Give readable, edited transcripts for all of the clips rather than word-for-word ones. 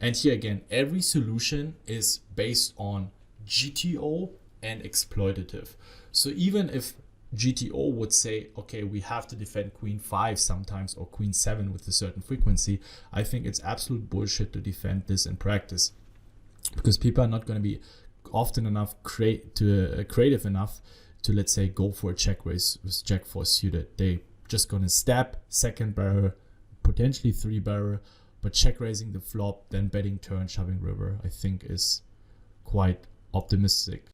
And here again, every solution is based on GTO and exploitative. So even if GTO would say, okay, we have to defend queen 5 sometimes or queen 7 with a certain frequency, I think it's absolute bullshit to defend this in practice, because people are not going to be often enough creative enough to, let's say, go for a check raise with jack 4 suited. They just going to stab second barrel, potentially 3 barrel, but check raising the flop, then betting turn, shoving river, I think is quite optimistic.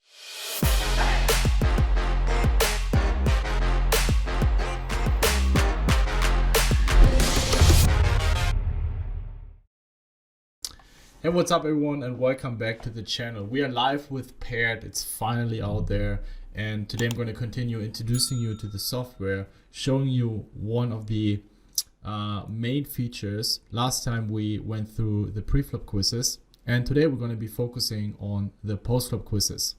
Hey, what's up everyone, and welcome back to the channel. We are live with Paired. It's finally out there, and today I'm going to continue introducing you to the software, showing you one of the main features. Last time we went through the preflop quizzes, and today we're going to be focusing on the postflop quizzes.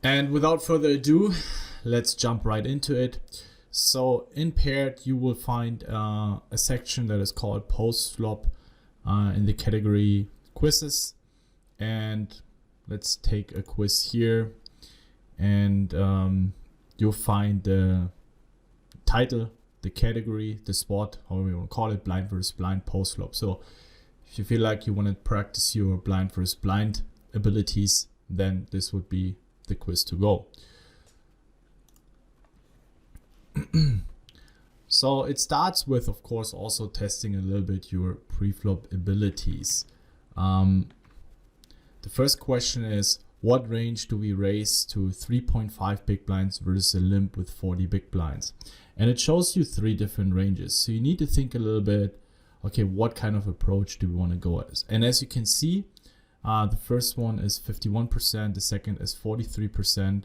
And without further ado, let's jump right into it. So in Paired, you will find a section that is called postflop in the category quizzes, and let's take a quiz here, and you'll find the title, the category, the spot, however you want to call it, blind versus blind postflop. So if you feel like you want to practice your blind versus blind abilities, then this would be the quiz to go. So it starts with, of course, also testing a little bit your preflop abilities. The first question is, what range do we raise to 3.5 big blinds versus a limp with 40 big blinds? And it shows you 3 different ranges. So you need to think a little bit, okay, what kind of approach do we want to go as? And as you can see, the first one is 51%, the second is 43%,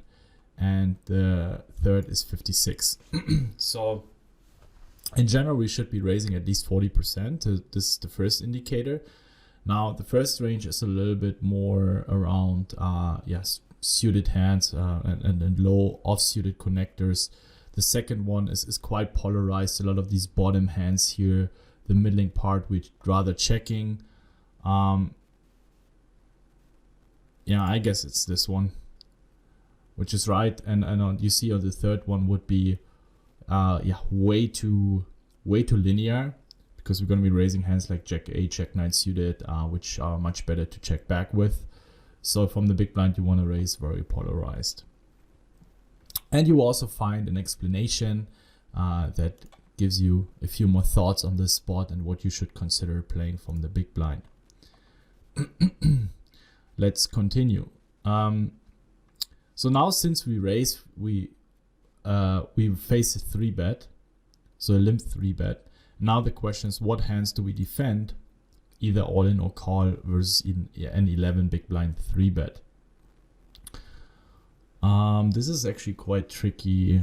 and the third is 56%. So in general, we should be raising at least 40%. This is the first indicator. Now, the first range is a little bit more around suited hands and low off-suited connectors. The second one is quite polarized. A lot of these bottom hands here, the middling part, we're rather checking. I guess it's this one, which is right. And you see on the third one would be way too linear, because we're going to be raising hands like Jack 8, Jack 9 suited, which are much better to check back with. So from the big blind, you want to raise very polarized. And you also find an explanation that gives you a few more thoughts on this spot and what you should consider playing from the big blind. Let's continue. So now, since we raise, we face a 3-bet, so a limp 3-bet. Now the question is, what hands do we defend, either all in or call versus an 11 big blind 3-bet? This is actually quite tricky.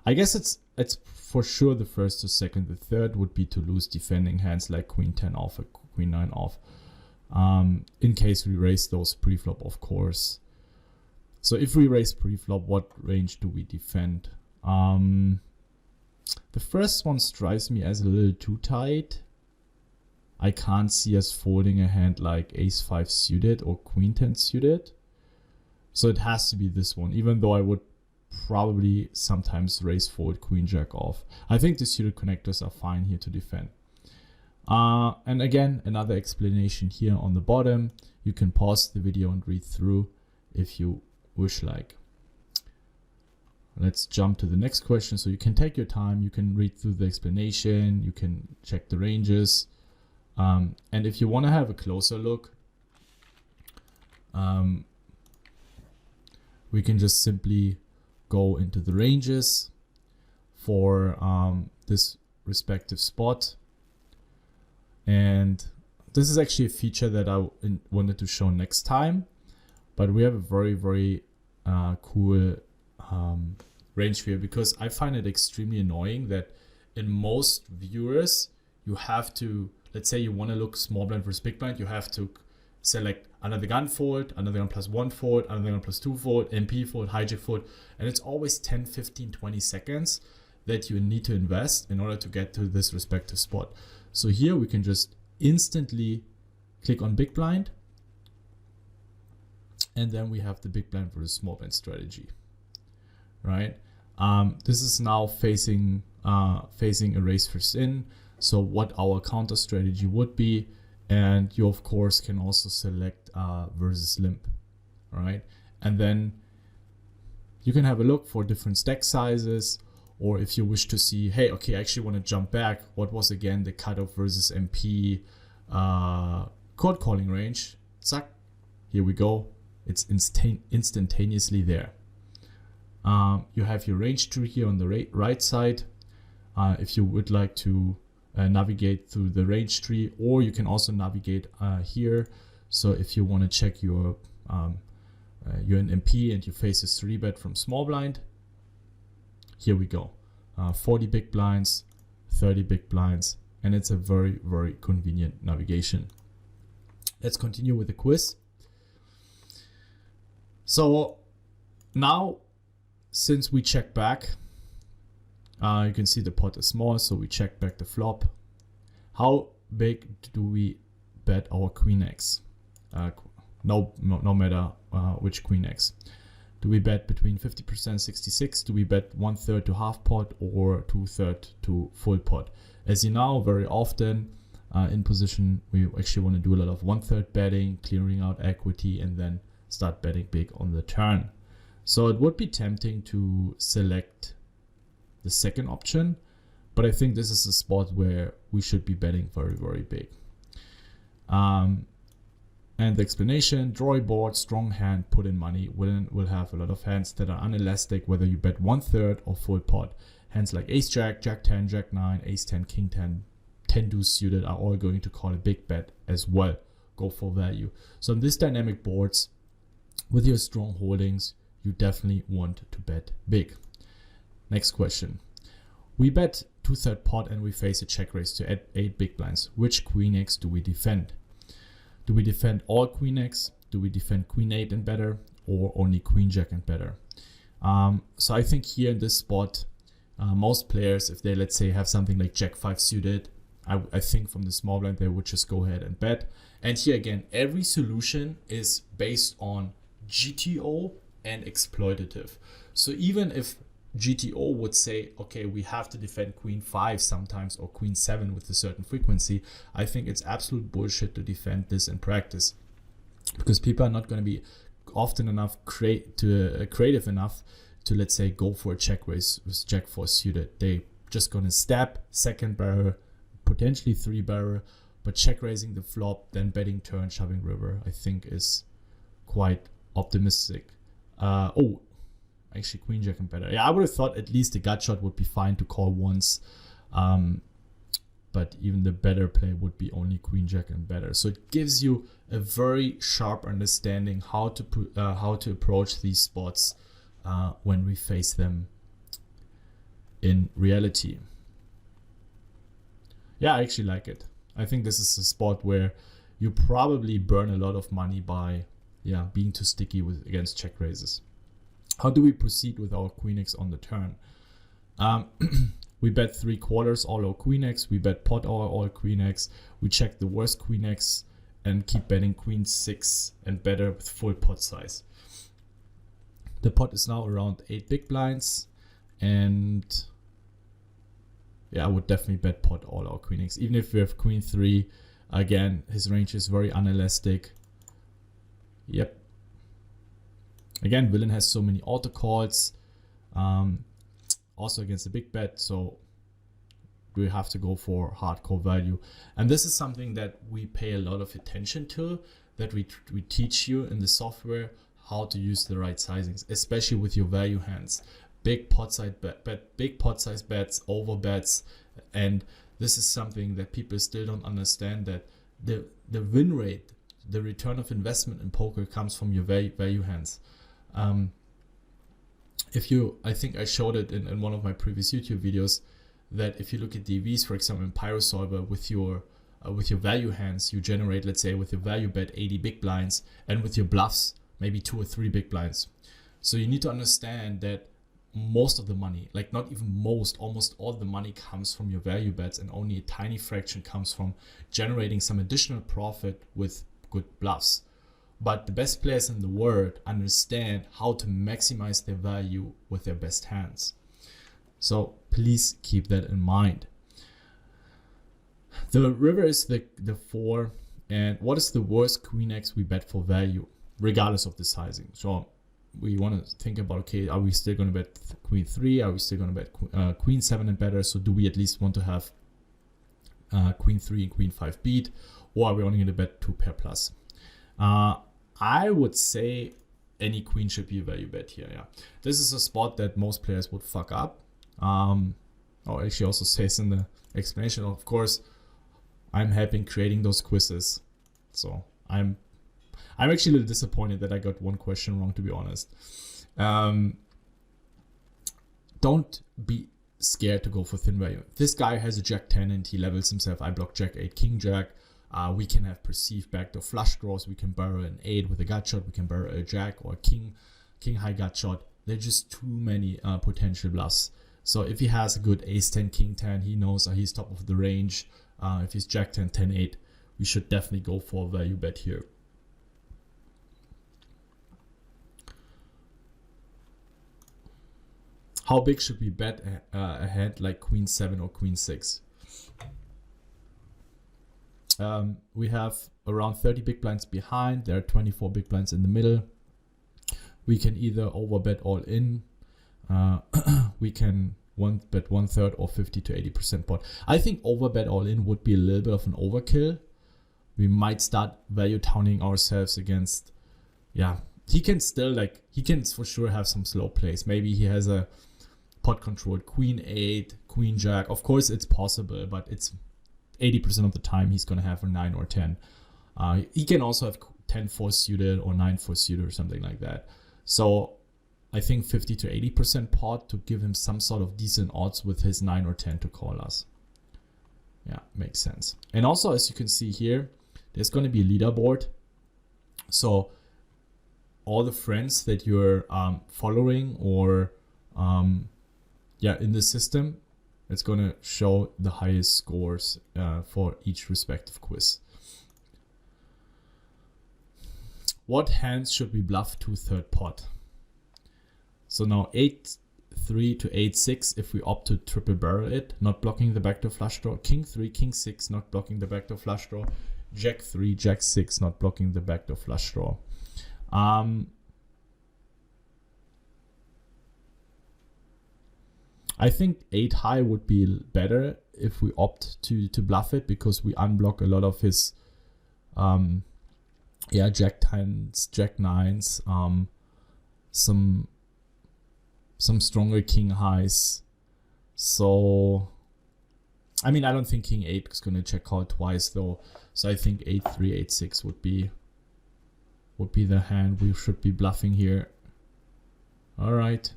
I guess it's for sure the first or second. The third would be to lose defending hands like queen 10 off or queen 9 off, in case we raise those preflop, of course. So if we raise preflop, what range do we defend? The first one strikes me as a little too tight. I can't see us folding a hand like ace 5 suited or queen 10 suited. So it has to be this one, even though I would probably sometimes raise fold queen jack off. I think the suited connectors are fine here to defend. And again, another explanation here on the bottom. You can pause the video and read through if you wish like. Let's jump to the next question. So you can take your time, you can read through the explanation, you can check the ranges. And if you want to have a closer look, we can just simply go into the ranges for this respective spot. And this is actually a feature that I wanted to show next time, but we have a very, very cool range here, because I find it extremely annoying that in most viewers you have to, let's say you want to look small blind versus big blind, you have to select another gun fold, another gun +1 fold, another gun +2 fold, MP fold, hijack fold, and it's always 10, 15, 20 seconds that you need to invest in order to get to this respective spot. So here we can just instantly click on big blind, and then we have the big blind versus small blind strategy, right? This is now facing a raise first in, so what our counter strategy would be, and you of course can also select versus limp, right? And then you can have a look for different stack sizes, or if you wish to see, hey, okay, I actually want to jump back, what was again the cutoff versus MP cold calling range. Zack, here we go. It's instantaneously there. You have your range tree here on the right side. If you would like to navigate through the range tree, or you can also navigate here. So if you want to check you're in MP and you face a 3-bet from small blind, here we go. 40 big blinds, 30 big blinds, and it's a very, very convenient navigation. Let's continue with the quiz. So now, since we check back, you can see the pot is small, so we check back the flop. How big do we bet our queen X? No matter which queen X. Do we bet between 50% 66? Do we bet 1/3 to half pot or 2/3 to full pot? As you know, very often in position, we actually want to do a lot of 1/3 betting, clearing out equity, and then start betting big on the turn. So it would be tempting to select the second option, but I think this is a spot where we should be betting very, very big. And the explanation, draw a board, strong hand, put in money. Will have a lot of hands that are unelastic, whether you bet 1/3 or full pot. Hands like ace jack, jack 10, jack 9, ace 10, king 10, 10 deuce suited are all going to call a big bet as well. Go for value. So in this dynamic boards, with your strong holdings, you definitely want to bet big. Next question. We bet 2/3 pot and we face a check raise to 8 big blinds. Which queen X do we defend? Do we defend all queen X? Do we defend queen 8 and better, or only queen jack and better? So I think here in this spot, most players, if they, let's say, have something like jack 5 suited, I think from the small blind, they would just go ahead and bet. And here again, every solution is based on GTO and exploitative. So even if GTO would say, okay, we have to defend queen 5 sometimes, or queen 7 with a certain frequency, I think it's absolute bullshit to defend this in practice, because people are not going to be often enough creative enough to, let's say, go for a check raise with jack 4 suited. They just going to stab second barrel, potentially 3 barrel, but check raising the flop, then betting turn, shoving river, I think is quite optimistic. Actually, queen jack and better. Yeah, I would have thought at least the gut shot would be fine to call once, but even the better play would be only queen jack and better. So it gives you a very sharp understanding how to approach these spots when we face them in reality. Yeah, I actually like it. I think this is a spot where you probably burn a lot of money by being too sticky against check raises. How do we proceed with our queen X on the turn? We bet 3/4 all our queen X. We bet pot all queen X. We check the worst queen X and keep betting queen 6 and better with full pot size. The pot is now around 8 big blinds, and I would definitely bet pot all our queen X. Even if we have queen 3, again, his range is very unelastic. Yep. Again, villain has so many auto calls, also against a big bet, so we have to go for hardcore value. And this is something that we pay a lot of attention to, that we teach you in the software, how to use the right sizings, especially with your value hands. Big pot size bets, over bets, and this is something that people still don't understand, that the win rate, the return of investment in poker comes from your value hands. I think I showed it in one of my previous YouTube videos, that if you look at DVs, for example, in PyroSolver, with your value hands, you generate, let's say, with your value bet 80 big blinds, and with your bluffs, maybe 2 or 3 big blinds. So you need to understand that most of the money, like not even most, almost all the money comes from your value bets, and only a tiny fraction comes from generating some additional profit with good bluffs. But the best players in the world understand how to maximize their value with their best hands. So please keep that in mind. The river is the 4, and what is the worst queen X we bet for value, regardless of the sizing? So we want to think about, okay, are we still going to bet queen 3? Are we still going to bet queen 7 and better? So do we at least want to have queen 3 and queen 5 beat, or are we only going to bet 2 pair plus? I would say any queen should be a value bet here. Yeah, this is a spot that most players would fuck up. Actually also says in the explanation, of course, I'm helping creating those quizzes, so I'm actually a little disappointed that I got one question wrong, to be honest. Don't be scared to go for thin value. This guy has a jack 10 and he levels himself. I block jack 8, king jack. We can have perceived backdoor flush draws. We can barrel an 8 with a gut shot. We can barrel a jack or a king high gut shot. There are just too many potential bluffs. So if he has a good ace 10, king 10, he knows he's top of the range. If he's jack 10, 10, 8, we should definitely go for a value bet here. How big should we bet a hand like queen 7 or queen 6? We have around 30 big blinds behind. There are 24 big blinds in the middle. We can either overbet all in. We can bet 1/3 or 50 to 80% pot. I think overbet all in would be a little bit of an overkill. We might start value towning ourselves against, he can still, he can for sure have some slow plays. Maybe he has a pot controlled queen 8, queen jack. Of course it's possible, but it's 80% of the time he's going to have a 9 or 10. He can also have 10-4 suited or 9-4 suited or something like that. So I think 50 to 80% pot to give him some sort of decent odds with his 9 or 10 to call us. Yeah, makes sense. And also, as you can see here, there's going to be a leaderboard. So all the friends that you're following or in the system, it's going to show the highest scores for each respective quiz. What hands should we bluff 2/3 pot? So now 8-3 to 8-6 if we opt to triple barrel it, not blocking the backdoor flush draw. King 3, king 6, not blocking the backdoor flush draw. Jack 3, jack 6, not blocking the backdoor flush draw. I think 8 high would be better if we opt to bluff it, because we unblock a lot of his jack 10s, jack 9s, some stronger king highs. So I mean, I don't think king 8 is going to check call twice though. So I think 8-3, 8-6 would be the hand we should be bluffing here. All right.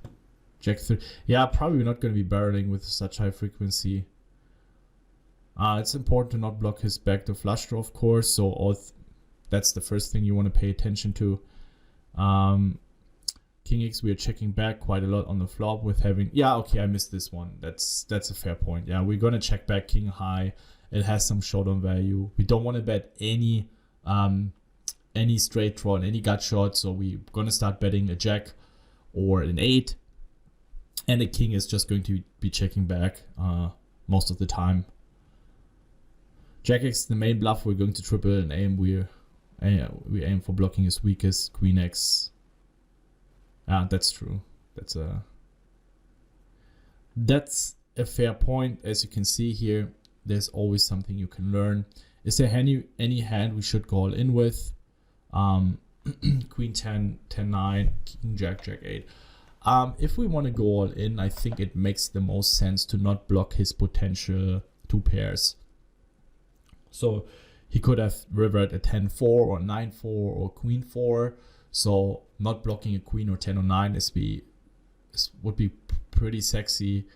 Jack 3. Yeah, probably not going to be barreling with such high frequency. It's important to not block his backdoor flush draw, of course. So that's the first thing you want to pay attention to. King X, we are checking back quite a lot on the flop with having... Yeah, okay, I missed this one. That's a fair point. Yeah, we're going to check back king high. It has some showdown value. We don't want to bet any straight draw and any gut shot. So we're going to start betting a jack or an 8. And the king is just going to be checking back most of the time. Jack X is the main bluff. We're going to triple and aim. We aim for blocking his weakest. Queen X. That's true. That's a fair point. As you can see here, there's always something you can learn. Is there any hand we should go all in with? Queen 10, 10, 9, king jack, jack 8. If we want to go all in, I think it makes the most sense to not block his potential 2 pairs. So he could have rivered a 10-4 or 9-4 or queen 4. So not blocking a queen or 10 or 9 would be pretty sexy.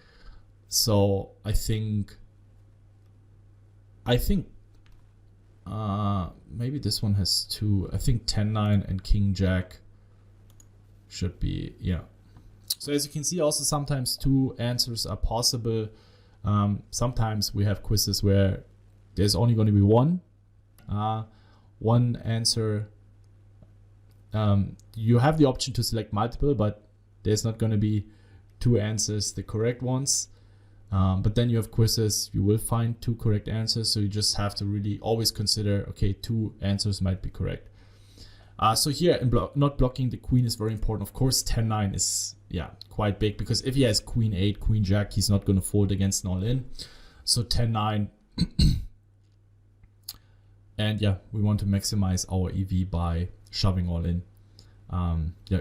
So I think maybe this one has 2. I think 10-9 and king jack should be, So as you can see, also sometimes 2 answers are possible. Sometimes we have quizzes where there's only going to be one answer. You have the option to select multiple, but there's not going to be 2 answers, the correct ones. But then you have quizzes, you will find 2 correct answers. So you just have to really always consider, okay, 2 answers might be correct. So here in not blocking the queen is very important. Of course, 10-9 is quite big, because if he has queen 8, queen jack, he's not going to fold against an all-in. So 10-9. And we want to maximize our EV by shoving all in.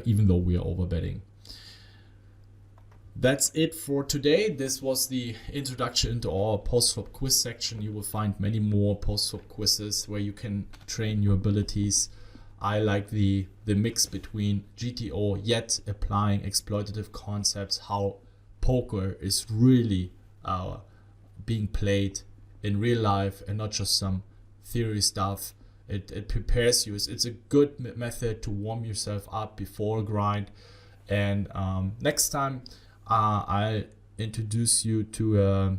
Even though we are overbetting. That's it for today. This was the introduction into our post-flop quiz section. You will find many more post-flop quizzes where you can train your abilities. I like the mix between GTO yet applying exploitative concepts, how poker is really being played in real life and not just some theory stuff. It prepares you. It's a good method to warm yourself up before a grind. And next time I'll introduce you to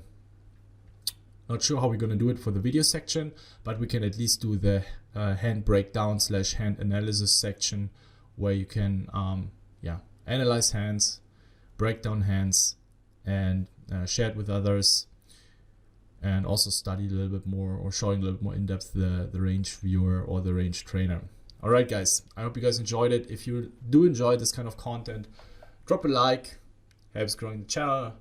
not sure how we're going to do it for the video section, but we can at least do the hand breakdown / hand analysis section, where you can analyze hands, break down hands, and share it with others, and also study a little bit more, or showing a little bit more in depth the range viewer or the range trainer. All right, guys, I hope you guys enjoyed it. If you do enjoy this kind of content, drop a like, helps growing the channel,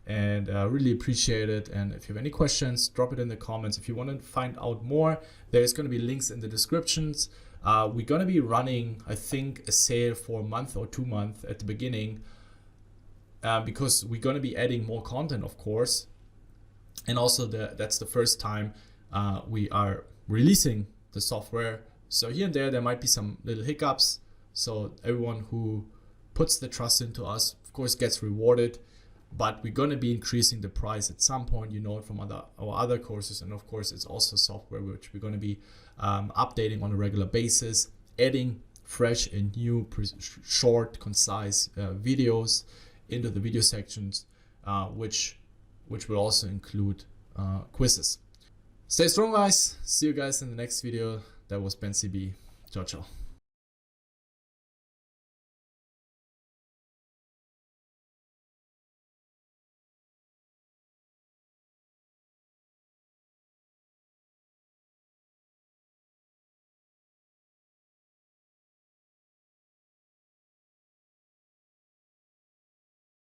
and really appreciate it. And if you have any questions, drop it in the comments. If you want to find out more, there's going to be links in the descriptions. We're going to be running, I think, a sale for a month or 2 months at the beginning, because we're going to be adding more content, of course. And also that's the first time we are releasing the software. So here and there might be some little hiccups. So everyone who puts the trust into us, of course, gets rewarded. But we're going to be increasing the price at some point, you know it from our other courses. And of course, it's also software which we're going to be updating on a regular basis, adding fresh and new, short, concise videos into the video sections, which will also include quizzes. Stay strong, guys. See you guys in the next video. That was Bencb. Ciao, ciao.